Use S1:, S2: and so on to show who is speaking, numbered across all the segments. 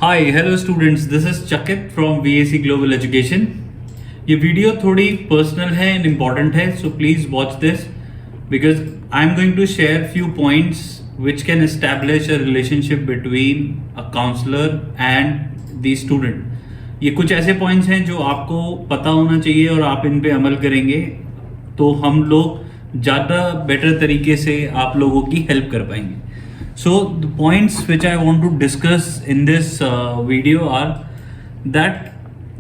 S1: Hi hello students, this is Chakit from VAC global education. ये video थोड़ी personal है and important है, so please watch this because I am going to share few points which can establish a relationship between a counsellor and the student. ये कुछ ऐसे points हैं जो आपको पता होना चाहिए और आप इन पे अमल करेंगे तो हम लोग ज़्यादा बेटर तरीके से आप लोगों की हेल्प कर पाएंगे। So the points which I want to discuss in this video are that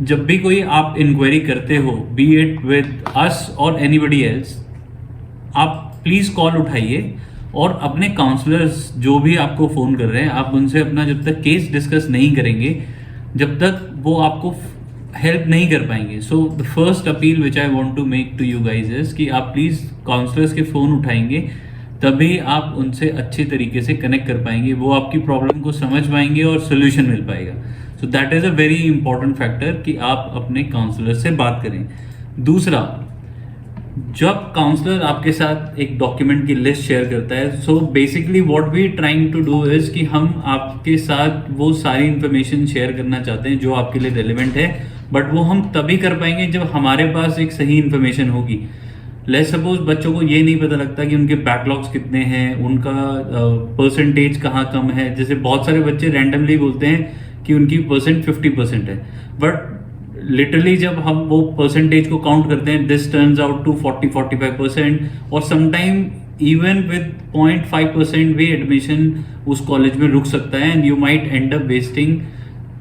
S1: जब भी कोई आप इंक्वायरी करते हो, be it with us or anybody else, आप प्लीज़ कॉल उठाइए और अपने काउंसलर्स जो भी आपको फ़ोन कर रहे हैं, आप उनसे अपना जब तक केस डिस्कस नहीं करेंगे, जब तक वो आपको हेल्प नहीं कर पाएंगे। So the first appeal which I want to make to you guys is कि आप प्लीज़ काउंसलर्स के फ़ोन उठाएंगे तभी आप उनसे अच्छे तरीके से कनेक्ट कर पाएंगे, वो आपकी प्रॉब्लम को समझ पाएंगे और सोल्यूशन मिल पाएगा। So that is a very important factor कि आप अपने काउंसलर से बात करें। दूसरा, जब काउंसलर आपके साथ एक डॉक्यूमेंट की लिस्ट शेयर करता है, so basically what we trying to do is कि हम आपके साथ वो सारी इंफॉर्मेशन शेयर करना चाहते हैं जो आपके लिए रेलिवेंट है, बट वो हम तभी कर पाएंगे जब हमारे पास एक सही इंफॉर्मेशन होगी। लेट्स सपोज बच्चों को ये नहीं पता लगता कि उनके बैकलॉग्स कितने हैं, उनका परसेंटेज कहाँ कम है। जैसे बहुत सारे बच्चे रैंडमली बोलते हैं कि उनकी परसेंट 50% है, बट लिटरली जब हम वो परसेंटेज को काउंट करते हैं, दिस टर्न्स आउट टू 40-45%, और समटाइम इवन विद 0.5% भी एडमिशन उस कॉलेज में रुक सकता है and you might end up wasting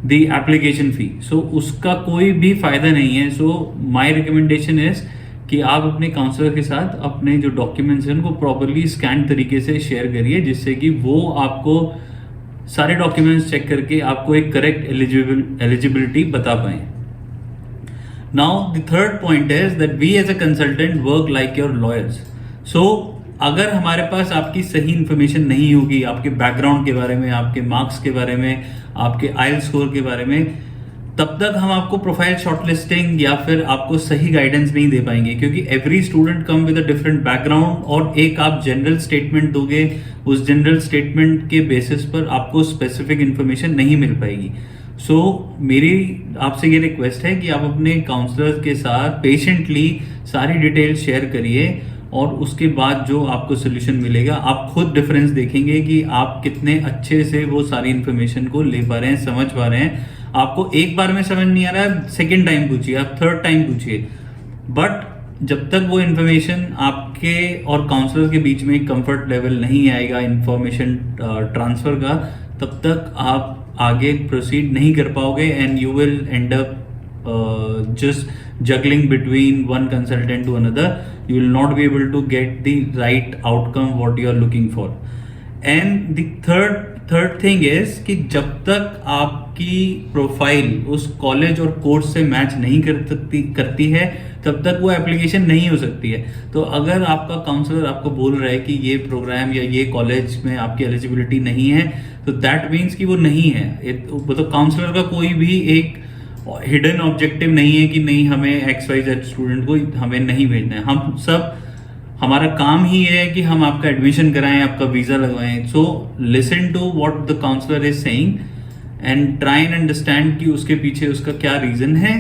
S1: the application fee. So उसका कोई भी फायदा नहीं है। सो माई रिकमेंडेशन इज कि आप अपने काउंसलर के साथ अपने जो डॉक्यूमेंट्स हैं उनको प्रॉपरली स्कैन तरीके से शेयर करिए, जिससे कि वो आपको सारे डॉक्यूमेंट्स चेक करके आपको एक करेक्ट एलिजिबिलिटी बता पाए। Now the third point is that we as a consultant work like your lawyers. So अगर हमारे पास आपकी सही इंफॉर्मेशन नहीं होगी, आपके बैकग्राउंड के बारे में, आपके मार्क्स के बारे में, आपके आइल स्कोर के बारे में, तब तक हम आपको प्रोफाइल शॉर्टलिस्टिंग या फिर आपको सही गाइडेंस नहीं दे पाएंगे, क्योंकि every student come with a different background, और एक आप जनरल स्टेटमेंट दोगे, उस जनरल स्टेटमेंट के बेसिस पर आपको स्पेसिफिक इंफॉर्मेशन नहीं मिल पाएगी। सो मेरी आपसे ये रिक्वेस्ट है कि आप अपने काउंसलर के साथ पेशेंटली सारी डिटेल्स शेयर करिए, और उसके बाद जो आपको सोल्यूशन मिलेगा आप खुद डिफरेंस देखेंगे कि आप कितने अच्छे से वो सारी इंफॉर्मेशन को ले पा रहे हैं, समझ पा रहे हैं। आपको एक बार में समझ नहीं आ रहा है, सेकेंड टाइम पूछिए, आप थर्ड टाइम पूछिए, बट जब तक वो इन्फॉर्मेशन आपके और काउंसलर के बीच में कंफर्ट लेवल नहीं आएगा इंफॉर्मेशन ट्रांसफर का, तब तक आप आगे प्रोसीड नहीं कर पाओगे and you will and up just juggling between one consultant to another. You will not be able to get the right outcome what you are looking for. And the third thing is कि जब तक आपकी profile उस college और course से match नहीं करती है, तब तक वो एप्लीकेशन नहीं हो सकती है। तो अगर आपका काउंसलर आपको बोल रहा है कि ये प्रोग्राम या ये कॉलेज में आपकी एलिजिबिलिटी नहीं है, तो दैट मीन्स कि वो नहीं है। मतलब काउंसलर का कोई भी एक हिडन ऑब्जेक्टिव नहीं है कि नहीं, हमें XYZ स्टूडेंट को हमें नहीं भेजना है। हम सब, हमारा काम ही है कि हम आपका एडमिशन कराएं, आपका वीज़ा लगवाएं। So listen to what the counsellor is saying and try and understand कि उसके पीछे उसका क्या रीज़न है।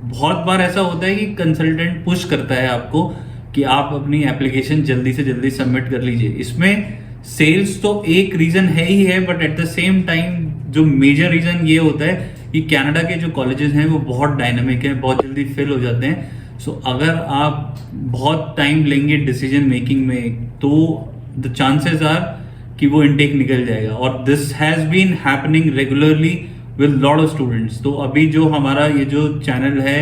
S1: बहुत बार ऐसा होता है कि कंसल्टेंट पुश करता है आपको कि आप अपनी एप्लीकेशन जल्दी से जल्दी सबमिट कर लीजिए। इसमें सेल्स तो एक रीज़न है ही है, but at the same time जो मेजर रीज़न ये होता है कि कनाडा के जो कॉलेजेस हैं वो बहुत डायनामिक हैं, बहुत जल्दी फिल हो जाते हैं। सो अगर आप बहुत टाइम लेंगे डिसीजन मेकिंग में, तो द चांसेस आर कि वो इनटेक निकल जाएगा, और this has been happening regularly with lot of students. तो अभी जो हमारा ये जो चैनल है,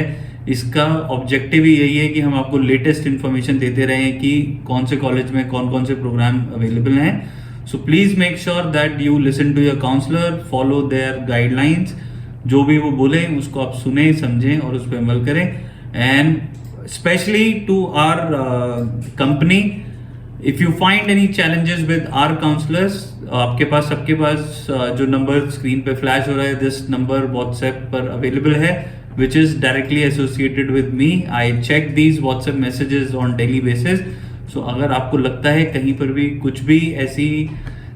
S1: इसका ऑब्जेक्टिव ही यही है कि हम आपको लेटेस्ट इन्फॉर्मेशन देते रहें कि कौन से कॉलेज में कौन कौन से प्रोग्राम अवेलेबल हैं। So please make sure that you listen to your counsellor, follow their guidelines, जो भी वो बोले उसको आप सुने, समझें और उस पर अमल करें। And specially to our company, if you find any challenges with our counsellors, आपके पास सबके पास जो नंबर स्क्रीन पे फ्लैश हो रहा है, दिस नंबर व्हाट्सएप पर अवेलेबल है, which is directly associated with me. I check these WhatsApp messages on daily basis. So अगर आपको लगता है कहीं पर भी कुछ भी ऐसी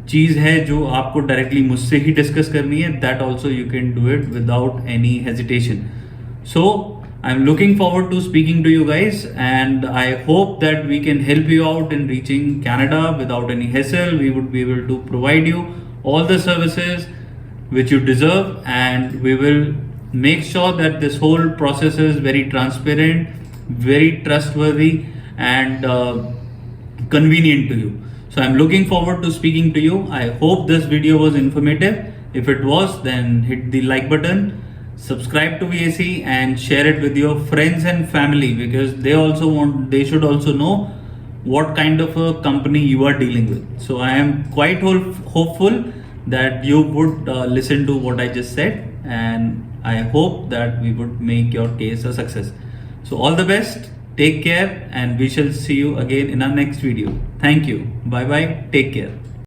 S1: चीज़ है जो आपको डायरेक्टली मुझसे ही डिस्कस करनी है, that also you can do it without any hesitation. So I'm looking forward to speaking to you guys, and I hope that we can help you out in reaching Canada without any hassle. We would be able to provide you all the services which you deserve, and we will make sure that this whole process is very transparent, very trustworthy, and convenient to you. So I'm looking forward to speaking to you. I hope this video was informative. If it was, then hit the like button, subscribe to VAC, and share it with your friends and family, because they should also know what kind of a company you are dealing with. So I am quite hopeful that you would listen to what I just said, and I hope that we would make your case a success. So all the best, take care, and we shall see you again in our next video. Thank you. Bye bye. Take care.